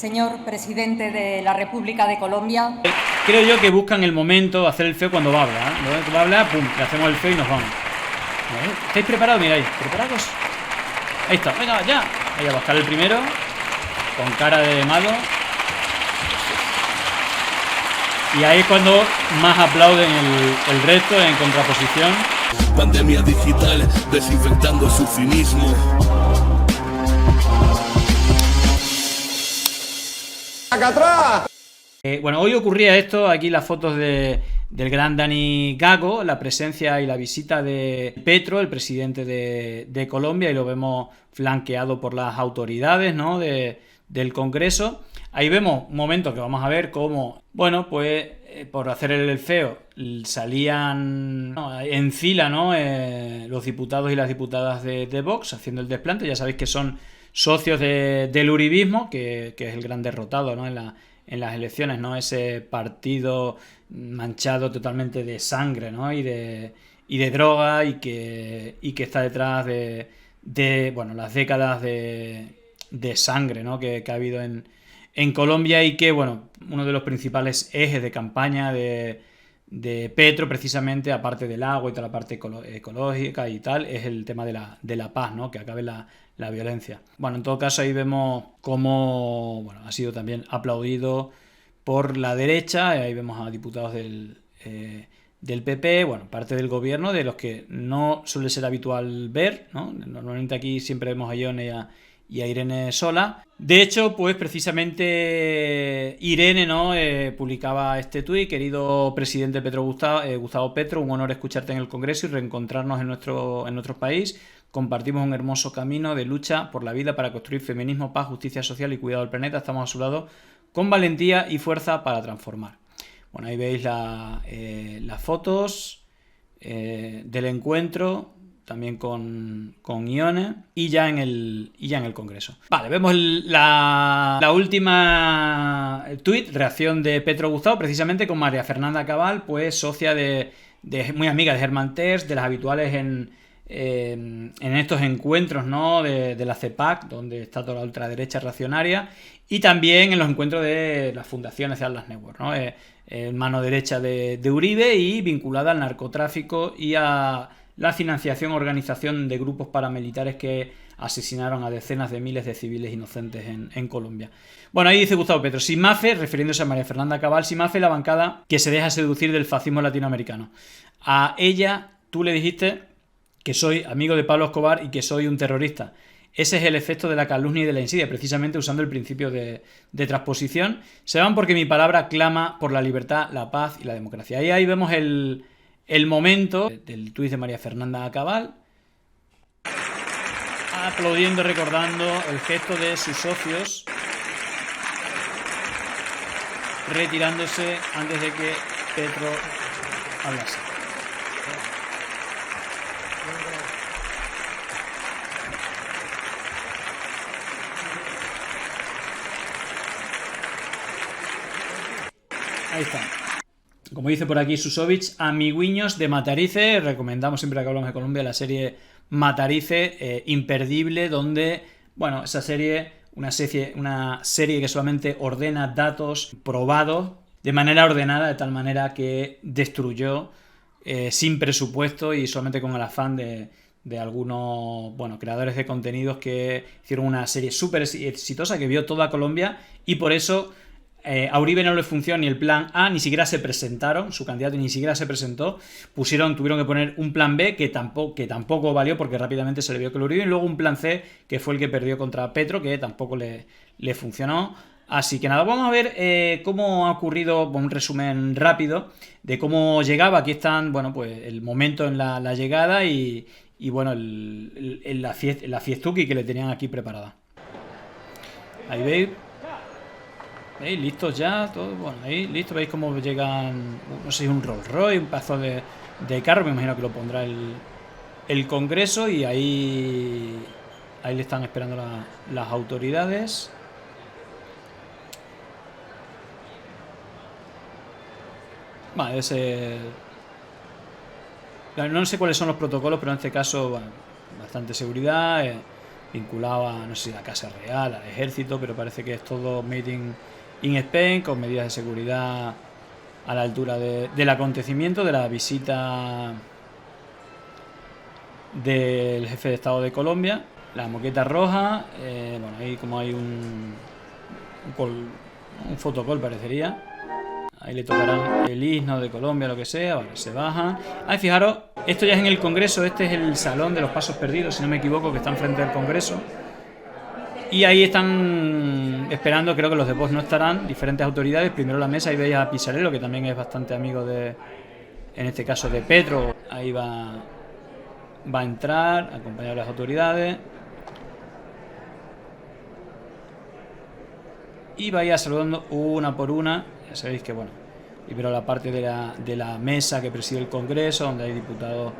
Señor presidente de la República de Colombia. Creo yo que buscan el momento de hacer el feo cuando va a hablar. Cuando va a hablar, pum, le hacemos el feo y nos vamos. ¿Estáis preparados? Mira ahí, ¿preparados? Ahí está, venga, ya. Ahí a bajar el primero, con cara de malo. Y ahí es cuando más aplauden el resto en contraposición. Pandemia digital, desinfectando su cinismo. ¡Acá atrás! Bueno, hoy ocurría esto, aquí las fotos del gran Dani Gago, la presencia y la visita de Petro, el presidente de Colombia, y lo vemos flanqueado por las autoridades, ¿no?, del Congreso. Ahí vemos un momento que vamos a ver cómo, bueno, pues por hacer el feo salían, ¿no?, en fila, ¿no?, los diputados y las diputadas de Vox haciendo el desplante. Ya sabéis que son socios del uribismo, que es el gran derrotado, ¿no?, en las elecciones, ¿no?, ese partido manchado totalmente de sangre, ¿no?, y de droga, y que está detrás de bueno, las décadas de sangre, ¿no?, que ha habido en Colombia, y que, bueno, uno de los principales ejes de campaña de Petro, precisamente, aparte del agua y toda la parte ecológica y tal, es el tema de la paz, ¿no?, que acabe la violencia. Bueno, en todo caso, ahí vemos cómo, bueno, ha sido también aplaudido por la derecha. Ahí vemos a diputados del PP, bueno, parte del gobierno, de los que no suele ser habitual ver, ¿no? Normalmente aquí siempre vemos a Ione y a Irene sola. De hecho, pues precisamente Irene, ¿no?, publicaba este tuit: querido presidente Gustavo Petro, un honor escucharte en el Congreso y reencontrarnos en nuestro país. Compartimos un hermoso camino de lucha por la vida para construir feminismo, paz, justicia social y cuidado del planeta. Estamos a su lado con valentía y fuerza para transformar. Bueno, ahí veis las fotos del encuentro, también con Ione, y ya en el Congreso. Vale, vemos la última tuit, reacción de Petro Gustavo, precisamente con María Fernanda Cabal, pues socia muy amiga de Germán Terç, de las habituales en estos encuentros, ¿no?, de la CEPAC, donde está toda la ultraderecha reaccionaria, y también en los encuentros de las fundaciones de Atlas Network, ¿no?, mano derecha de Uribe, y vinculada al narcotráfico y a la financiación, organización de grupos paramilitares que asesinaron a decenas de miles de civiles inocentes en Colombia. Bueno, ahí dice Gustavo Petro: sin Mafe, refiriéndose a María Fernanda Cabal, sin Mafe, la bancada que se deja seducir del fascismo latinoamericano. A ella tú le dijiste que soy amigo de Pablo Escobar y que soy un terrorista. Ese es el efecto de la calumnia y de la insidia, precisamente usando el principio de transposición. Se van porque mi palabra clama por la libertad, la paz y la democracia. Ahí vemos el momento del tuit de María Fernanda Cabal, aplaudiendo, recordando el gesto de sus socios, retirándose antes de que Petro hablase. Ahí está. Como dice por aquí Susovich, amiguiños de Matarice. Recomendamos siempre que hablamos de Colombia la serie Matarice, imperdible, donde, bueno, esa serie, una serie que solamente ordena datos probados de manera ordenada, de tal manera que destruyó sin presupuesto y solamente con el afán de algunos, bueno, creadores de contenidos que hicieron una serie súper exitosa que vio toda Colombia, y por eso a Uribe no le funcionó ni el plan A, ni siquiera se presentaron, su candidato ni siquiera se presentó, tuvieron que poner un plan B que tampoco valió, porque rápidamente se le vio que lo Uribe, y luego un plan C, que fue el que perdió contra Petro, que tampoco le funcionó. Así que nada, vamos a ver cómo ha ocurrido, un resumen rápido de cómo llegaba. Aquí están, bueno, pues el momento en la llegada y bueno, la fiestuki que le tenían aquí preparada. Ahí veis. ¿Veis? Listos ya, todo, bueno, ahí, listo, veis cómo llegan, no sé si es un Rolls Royce, un pedazo de carro, me imagino que lo pondrá el Congreso, y ahí le están esperando las autoridades. Vale, no sé cuáles son los protocolos, pero en este caso, bueno, bastante seguridad, vinculado a, no sé, a la Casa Real, al Ejército, pero parece que es todo made in Spain, con medidas de seguridad a la altura del acontecimiento, de la visita del jefe de Estado de Colombia. La moqueta roja, bueno, ahí como hay un fotocall parecería. Ahí le tocarán el himno de Colombia, lo que sea, vale, se bajan. Ahí fijaros, esto ya es en el Congreso, este es el Salón de los Pasos Perdidos, si no me equivoco, que está enfrente del Congreso. Y ahí están esperando, creo que los de Vox no estarán, diferentes autoridades. Primero la mesa, ahí veis a Pisarello, que también es bastante amigo de, en este caso, de Petro. Ahí va a entrar, acompañado de las autoridades. Y vaya saludando una por una. Ya sabéis que, bueno, primero la parte de la mesa que preside el Congreso, donde hay diputados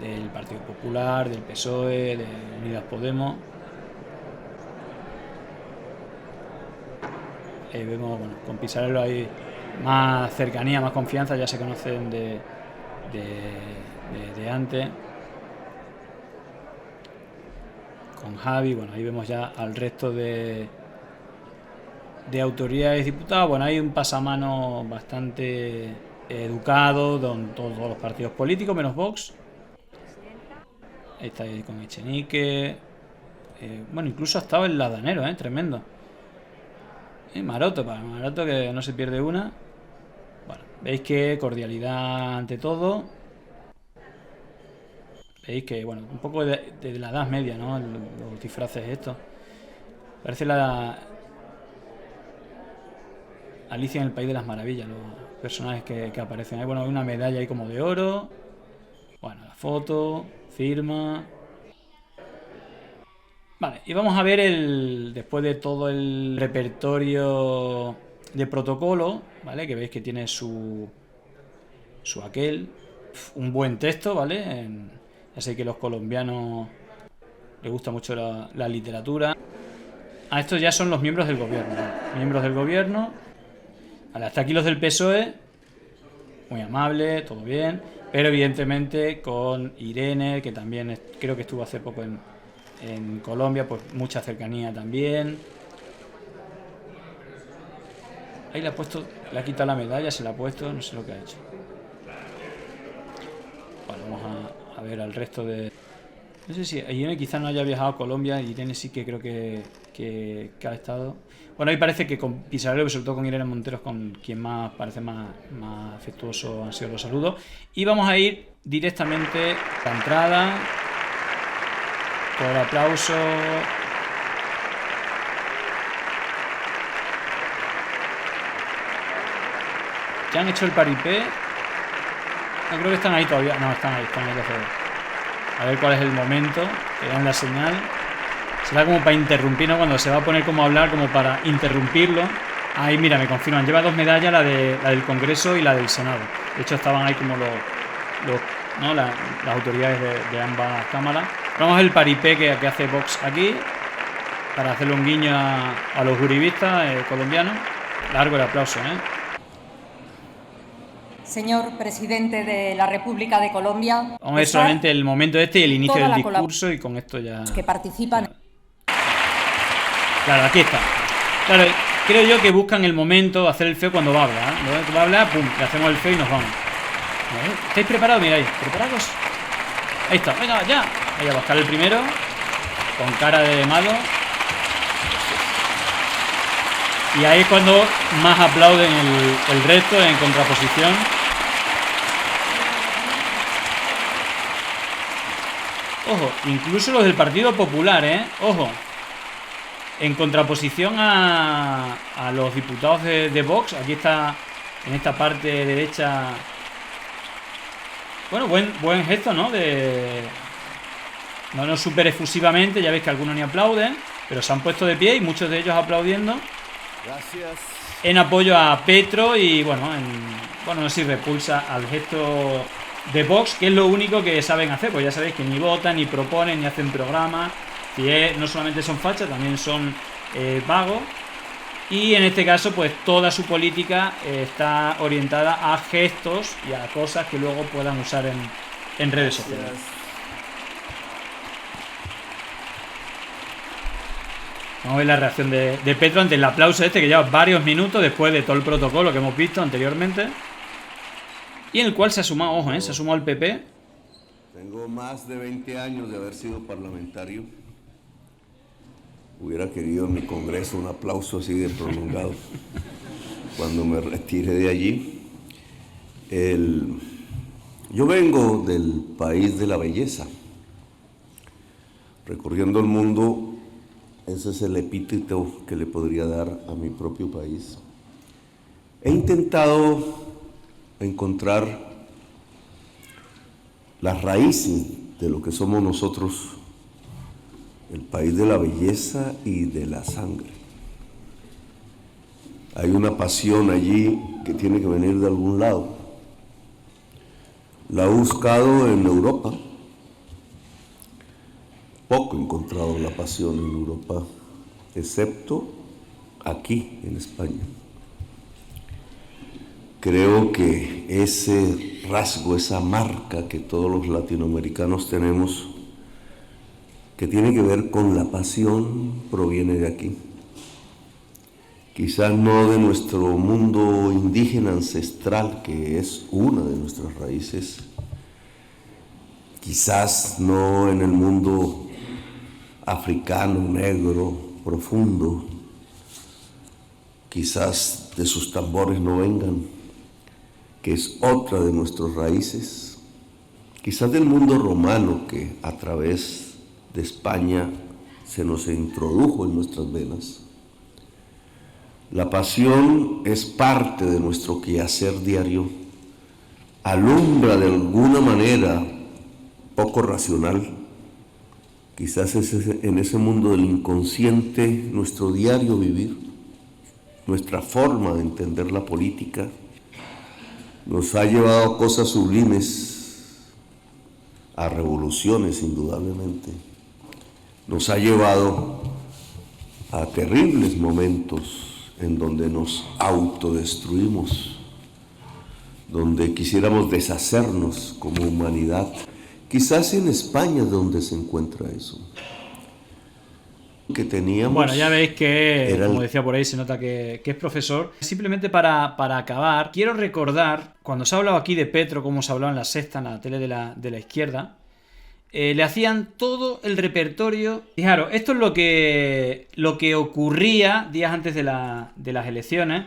del Partido Popular, del PSOE, de Unidas Podemos. Vemos, bueno, con Pisarello hay más cercanía, más confianza, ya se conocen de antes. Con Javi, bueno, ahí vemos ya al resto de autoridades diputadas. Bueno, hay un pasamano bastante educado con todos los partidos políticos, menos Vox. Ahí está ahí con Echenique. Bueno, incluso ha estado el Ladanero, tremendo. Y Maroto que no se pierde una. Bueno, veis que cordialidad ante todo. Veis que, bueno, un poco de la Edad Media, ¿no? Los disfraces estos. Parece la Alicia en el País de las Maravillas, los personajes que aparecen ahí. Bueno, hay una medalla ahí como de oro. Bueno, la foto, firma. Vale, y vamos a ver después de todo el repertorio de protocolo, ¿vale? Que veis que tiene su un buen texto, ¿vale? Ya sé que a los colombianos les gusta mucho la literatura. Estos ya son los miembros del gobierno, ¿no? Miembros del gobierno. Vale, hasta aquí los del PSOE, muy amable, todo bien, pero evidentemente con Irene, que también creo que estuvo hace poco en Colombia, pues mucha cercanía también. Ahí le ha quitado la medalla, se la ha puesto, no sé lo que ha hecho. Bueno, vamos a ver al resto de... No sé si Irene quizás no haya viajado a Colombia, Irene sí que creo que ha estado... Bueno, ahí parece que con Pisarello, sobre todo con Irene Montero, es con quien más parece más afectuoso han sido los saludos. Y vamos a ir directamente a la entrada. Por el aplauso. ¿Ya han hecho el paripé? No creo que están ahí todavía. No, están ahí a ver cuál es el momento que dan la señal. Será como para interrumpir, ¿no? Cuando se va a poner como a hablar, como para interrumpirlo. Ahí, mira, me confirman. Lleva 2 medallas, la del Congreso y la del Senado. De hecho, estaban ahí como las autoridades de ambas cámaras. Vamos a ver el paripé que hace Vox aquí, para hacerle un guiño a los uribistas colombianos. Largo el aplauso, Señor presidente de la República de Colombia. Vamos a ver solamente el momento y el inicio del discurso, y con esto ya... Que participan. Claro, aquí está. Claro, creo yo que buscan el momento, hacer el feo cuando va a hablar. Cuando va a hablar, pum, le hacemos el feo y nos vamos. ¿Estáis preparados? Mira ahí, ¿preparados? Ahí está, venga, ya. Ahí a buscar el primero, con cara de malo. Y ahí es cuando más aplauden el resto en contraposición. Ojo, incluso los del Partido Popular, ojo. En contraposición a los diputados de Vox. Aquí está, en esta parte derecha. Bueno, buen gesto, ¿no? No súper efusivamente, ya veis que algunos ni aplauden, pero se han puesto de pie y muchos de ellos aplaudiendo. Gracias. En apoyo a Petro y, bueno, no sé si repulsa al gesto de Vox, que es lo único que saben hacer, pues ya sabéis que ni votan, ni proponen, ni hacen programas. No solamente son fachas, también son vagos. Y en este caso, pues toda su política está orientada a gestos y a cosas que luego puedan usar en redes sociales. Vamos a ver la reacción de Petro ante el aplauso que lleva varios minutos después de todo el protocolo que hemos visto anteriormente. Y en el cual se ha sumado, ojo, se ha sumado el PP. Tengo más de 20 años de haber sido parlamentario. Hubiera querido en mi congreso un aplauso así de prolongado cuando me retire de allí. Yo vengo del país de la belleza. Recorriendo el mundo, ese es el epíteto que le podría dar a mi propio país. He intentado encontrar las raíces de lo que somos nosotros, el país de la belleza y de la sangre. Hay una pasión allí que tiene que venir de algún lado. La he buscado en Europa. Poco he encontrado la pasión en Europa, excepto aquí en España. Creo que ese rasgo, esa marca que todos los latinoamericanos tenemos, que tiene que ver con la pasión, proviene de aquí. Quizás no de nuestro mundo indígena ancestral, que es una de nuestras raíces. Quizás no en el mundo africano, negro, profundo. Quizás de sus tambores no vengan, que es otra de nuestras raíces. Quizás del mundo romano, que a través de España se nos introdujo en nuestras venas. La pasión es parte de nuestro quehacer diario, alumbra de alguna manera poco racional, quizás en ese mundo del inconsciente, nuestro diario vivir, nuestra forma de entender la política, nos ha llevado a cosas sublimes, a revoluciones indudablemente, nos ha llevado a terribles momentos en donde nos autodestruimos, donde quisiéramos deshacernos como humanidad. Quizás en España es donde se encuentra eso. Que teníamos. Bueno, ya veis que, como decía por ahí, se nota que es profesor. Simplemente para acabar, quiero recordar, cuando se ha hablado aquí de Petro, como se ha hablado en La Sexta, en la tele de la izquierda, le hacían todo el repertorio. Fijaros, esto es lo que ocurría días antes de las elecciones.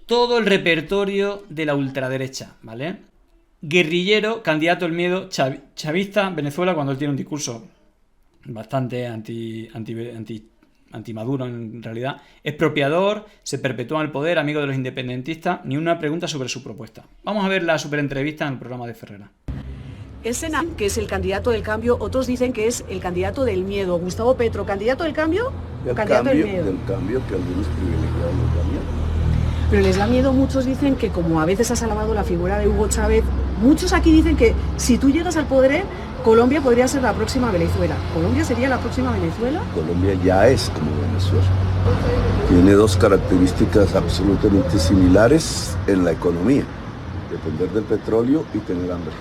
Todo el repertorio de la ultraderecha, ¿vale? Guerrillero, candidato al miedo, chavista, Venezuela, cuando él tiene un discurso bastante anti-Maduro en realidad, expropiador, se perpetúa en el poder, amigo de los independentistas, ni una pregunta sobre su propuesta. Vamos a ver la superentrevista en el programa de Ferrera. Es Senán, que es el candidato del cambio, otros dicen que es el candidato del miedo. Gustavo Petro, ¿candidato del cambio o candidato del miedo? Del cambio que algunos privilegiados les da miedo. Pero les da miedo, muchos dicen que como a veces has alabado la figura de Hugo Chávez, muchos aquí dicen que si tú llegas al poder, Colombia podría ser la próxima Venezuela. ¿Colombia sería la próxima Venezuela? Colombia ya es como Venezuela. Tiene dos características absolutamente similares en la economía: depender del petróleo y tener hambre.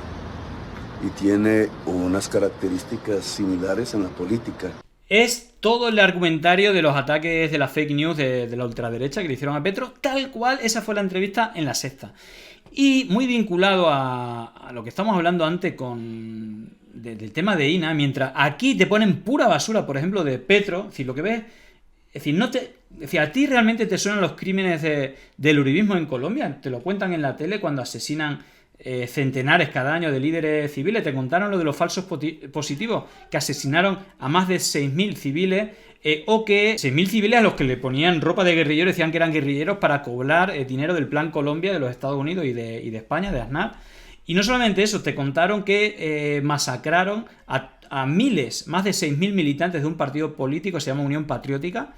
Y tiene unas características similares en la política. Es todo el argumentario de los ataques de las fake news de la ultraderecha que le hicieron a Petro, tal cual. Esa fue la entrevista en La Sexta. Y muy vinculado a lo que estamos hablando antes del tema de INA, mientras aquí te ponen pura basura, por ejemplo, de Petro, es decir, lo que ves, es decir, ¿a ti realmente te suenan los crímenes del uribismo en Colombia? Te lo cuentan en la tele cuando asesinan centenares cada año de líderes civiles. Te contaron lo de los falsos positivos, que asesinaron a más de 6.000 civiles, o que 6.000 civiles a los que le ponían ropa de guerrillero, decían que eran guerrilleros para cobrar dinero del Plan Colombia de los Estados Unidos y de España, de Aznar. Y no solamente eso, te contaron que masacraron a miles, más de 6.000 militantes de un partido político que se llama Unión Patriótica,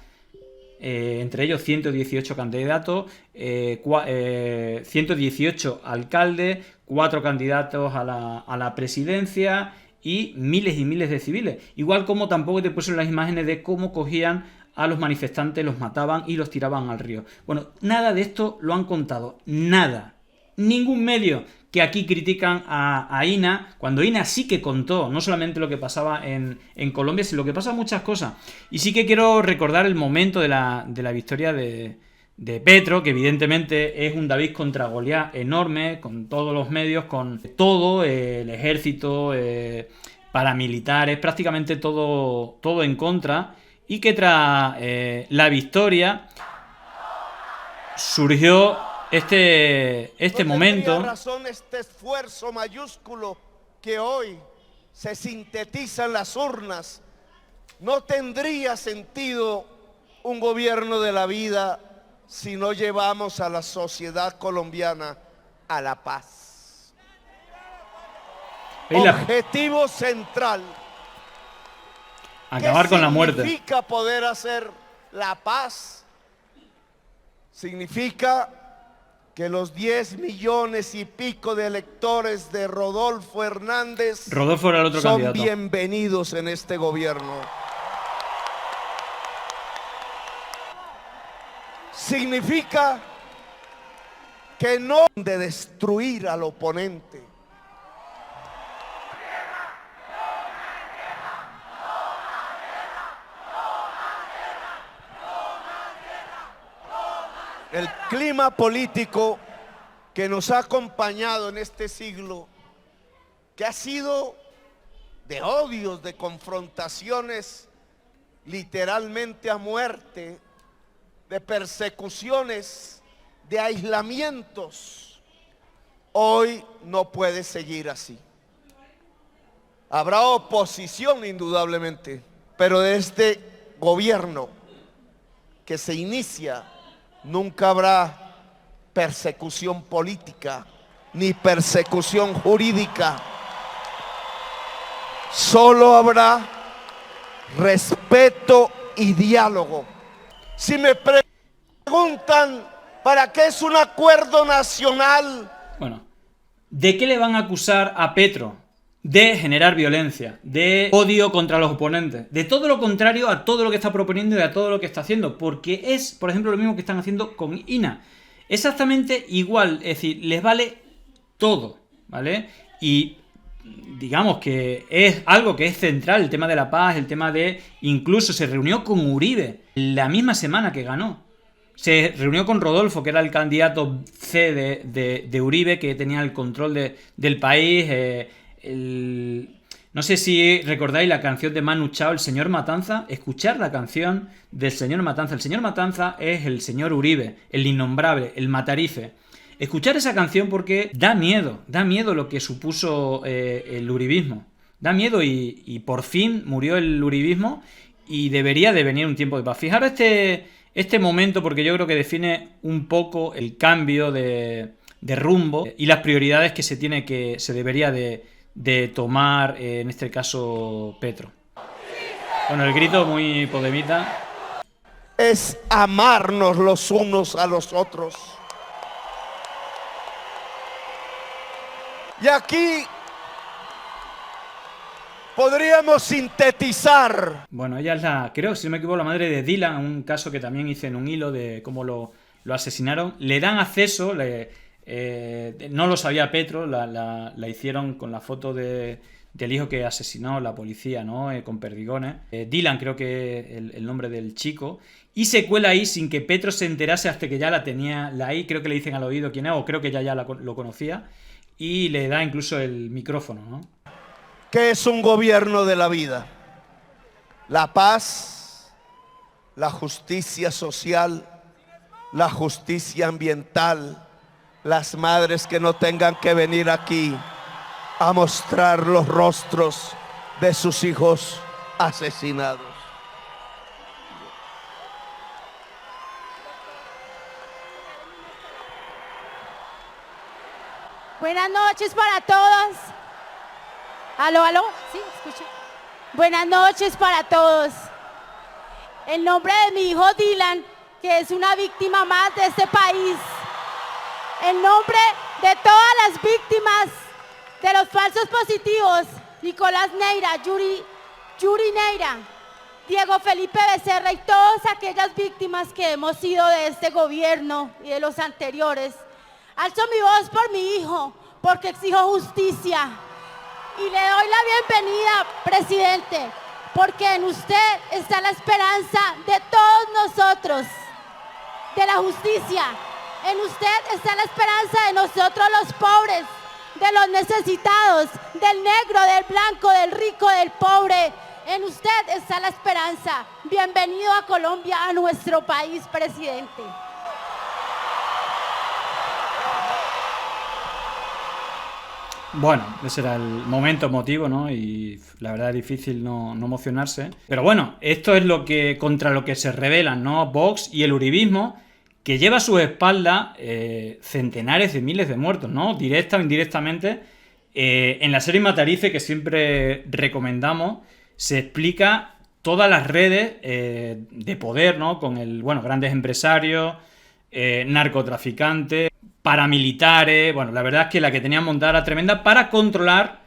entre ellos 118 candidatos, 118 alcaldes, 4 candidatos a la presidencia y miles de civiles. Igual como tampoco te pusieron las imágenes de cómo cogían a los manifestantes, los mataban y los tiraban al río. Bueno, nada de esto lo han contado, nada. Ningún medio que aquí critican a INA, cuando INA sí que contó, no solamente lo que pasaba en Colombia, sino lo que pasa muchas cosas. Y sí que quiero recordar el momento de la victoria de Petro, que evidentemente es un David contra Goliat enorme, con todos los medios, con todo, el ejército, paramilitares, prácticamente todo en contra, y que tras la victoria surgió este momento. No tendría razón este esfuerzo mayúsculo que hoy se sintetiza en las urnas. No tendría sentido un gobierno de la vida si no llevamos a la sociedad colombiana a la paz. Objetivo central. Acabar con la muerte. ¿Qué significa poder hacer la paz? Significa que los 10 millones y pico de electores de Rodolfo Hernández Rodolfo era el otro son candidato. Bienvenidos en este gobierno. Significa que no de destruir al oponente. El clima político que nos ha acompañado en este siglo, que ha sido de odios, de confrontaciones literalmente a muerte, de persecuciones, de aislamientos, hoy no puede seguir así. Habrá oposición indudablemente, pero de este gobierno que se inicia nunca habrá persecución política ni persecución jurídica. Solo habrá respeto y diálogo. Si me preguntan para qué es un acuerdo nacional. Bueno, ¿de qué le van a acusar a Petro? De generar violencia, de odio contra los oponentes, de todo lo contrario a todo lo que está proponiendo y a todo lo que está haciendo, porque es, por ejemplo, lo mismo que están haciendo con INA. Exactamente igual, es decir, les vale todo, ¿vale? Y digamos que es algo que es central, el tema de la paz, el tema de... Incluso se reunió con Uribe la misma semana que ganó. Se reunió con Rodolfo, que era el candidato C de Uribe, que tenía el control del país. No sé si recordáis la canción de Manu Chao, El Señor Matanza. Escuchar la canción del Señor Matanza. El Señor Matanza es el señor Uribe, el innombrable, el matarife. Escuchar esa canción porque da miedo lo que supuso el uribismo. Da miedo y por fin murió el uribismo y debería de venir un tiempo de paz. Fijaros este momento, porque yo creo que define un poco el cambio de rumbo y las prioridades que se debería de tomar, en este caso, Petro. Bueno, el grito muy podemita. Es amarnos los unos a los otros. Y aquí podríamos sintetizar. Bueno, ella es creo, si no me equivoco, la madre de Dylan, un caso que también hice en un hilo de cómo lo asesinaron. Le dan acceso, no lo sabía Petro, la hicieron con la foto del hijo que asesinó la policía, ¿no? Con perdigones. Dylan creo que es el nombre del chico. Y se cuela ahí sin que Petro se enterase hasta que ya la tenía ahí. Creo que le dicen al oído quién es, o creo que ya lo conocía. Y le da incluso el micrófono, ¿no? ¿Qué es un gobierno de la vida? La paz, la justicia social, la justicia ambiental, las madres que no tengan que venir aquí a mostrar los rostros de sus hijos asesinados. Buenas noches para todos. ¿Aló, aló? ¿Sí? ¿Escucha? Buenas noches para todos. En nombre de mi hijo Dylan, que es una víctima más de este país. En nombre de todas las víctimas de los falsos positivos, Nicolás Neira, Yuri Neira, Diego Felipe Becerra y todas aquellas víctimas que hemos sido de este gobierno y de los anteriores. Alzo mi voz por mi hijo, porque exijo justicia. Y le doy la bienvenida, presidente, porque en usted está la esperanza de todos nosotros, de la justicia. En usted está la esperanza de nosotros los pobres, de los necesitados, del negro, del blanco, del rico, del pobre. En usted está la esperanza. Bienvenido a Colombia, a nuestro país, presidente. Bueno, ese era el momento emotivo, ¿no? Y la verdad es difícil no emocionarse. Pero bueno, esto es contra lo que se rebelan, ¿no? Vox y el uribismo, que lleva a sus espaldas centenares de miles de muertos, ¿no? Directa o indirectamente. En la serie Matarife, que siempre recomendamos, se explica todas las redes de poder, ¿no? Con grandes empresarios, narcotraficantes, paramilitares. Bueno, la verdad es que la que tenían montada era tremenda para controlar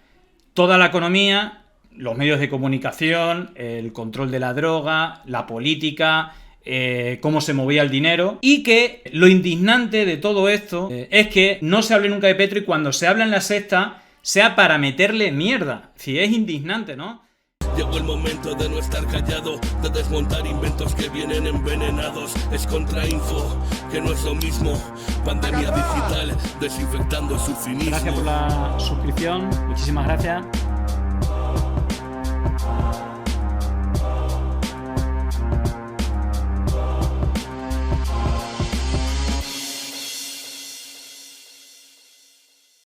toda la economía, los medios de comunicación, el control de la droga, la política, cómo se movía el dinero. Y que lo indignante de todo esto es que no se hable nunca de Petro, y cuando se habla en La Sexta sea para meterle mierda. Sí, es indignante, ¿no? Llegó el momento de no estar callado, de desmontar inventos que vienen envenenados. Es contrainfo, que no es lo mismo. Pandemia digital, desinfectando su cinismo. Gracias por la suscripción, muchísimas gracias.